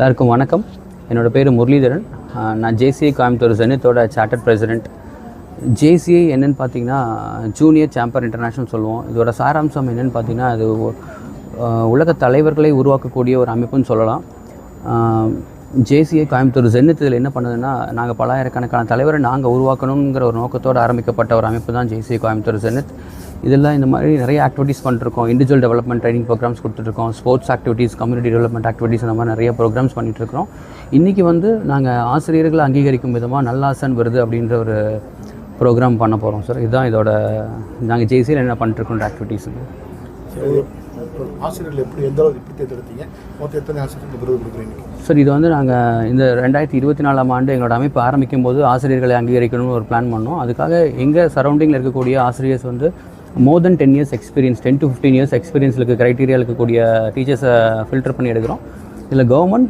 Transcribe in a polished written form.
எல்லாருக்கும் வணக்கம். என்னோடய பேர் முரளிதரன். நான் ஜேசிஐ கோயம்புத்தூர் ஜெனித்தோட சார்ட்டர்ட் பிரசிடெண்ட். ஜேசிஐ என்னென்னு பார்த்தீங்கன்னா ஜூனியர் சாம்பர் இன்டர்நேஷ்னல் சொல்லுவோம். இதோட சாராம்சம் என்னென்னு பார்த்தீங்கன்னா அது உலக தலைவர்களை உருவாக்கக்கூடிய ஒரு அமைப்புன்னு சொல்லலாம். ஜேசிஐ கோயம்புத்தூர் ஜெனித் இதில் என்ன பண்ணுதுன்னா, நாங்கள் பல்லாயிரக்கணக்கான தலைவரை நாங்கள் உருவாக்கணுங்கிற ஒரு நோக்கத்தோடு ஆரம்பிக்கப்பட்ட ஒரு அமைப்பு தான் ஜேசிஐ கோயம்புத்தூர் ஜெனித். இதெல்லாம் இந்த மாதிரி நிறைய ஆக்டிவிட்டீஸ் பண்ணிட்டுருக்கோம். இண்டிவிஜுவல் டெவலப்மெண்ட் ட்ரைனிங் ப்ரோக்ராம்ஸ் கொடுத்துட்ருக்கோம். Sports activities, community development activities, அந்த மாதிரி நிறைய ப்ரோக்ராம்ஸ் பண்ணிகிட்ருக்கோம். இன்றைக்கி நாங்கள் ஆசிரியர்களை அங்கீகரிக்கும் விதமாக நல்லாசன் விருது அப்படின்ற ஒரு ப்ரோக்ராம் பண்ண போகிறோம் சார். இதுதான் இதோட நாங்கள் ஜேசியில் என்ன பண்ணிட்டுருக்கோன்ற ஆக்டிவிட்டீஸுங்க. ஆசிரியர்கள் எப்படி எந்த அளவுக்கு எப்படி தேர்ந்தெடுத்தீங்க? மொத்தம் எத்தனை ஆசிரியர்கள் விருது கொடுக்குறீங்க சார்? இது நாங்கள் இந்த 2024ஆம் ஆண்டு எங்களோட அமைப்பு ஆரம்பிக்கும் போது ஆசிரியர்களை அங்கீகரிக்கணும்னு ஒரு பிளான் பண்ணோம். அதுக்காக எங்கள் சரௌண்டிங்கில் இருக்கக்கூடிய ஆசிரியர்ஸ் more than 10 years experience, 10 to 15 years எக்ஸ்பீரியன்ஸுக்கு க்ரைட்டீரியா இருக்கக்கூடிய டீச்சர்ஸை ஃபில்டர் பண்ணி எடுக்கிறோம். இதில் கவர்மெண்ட்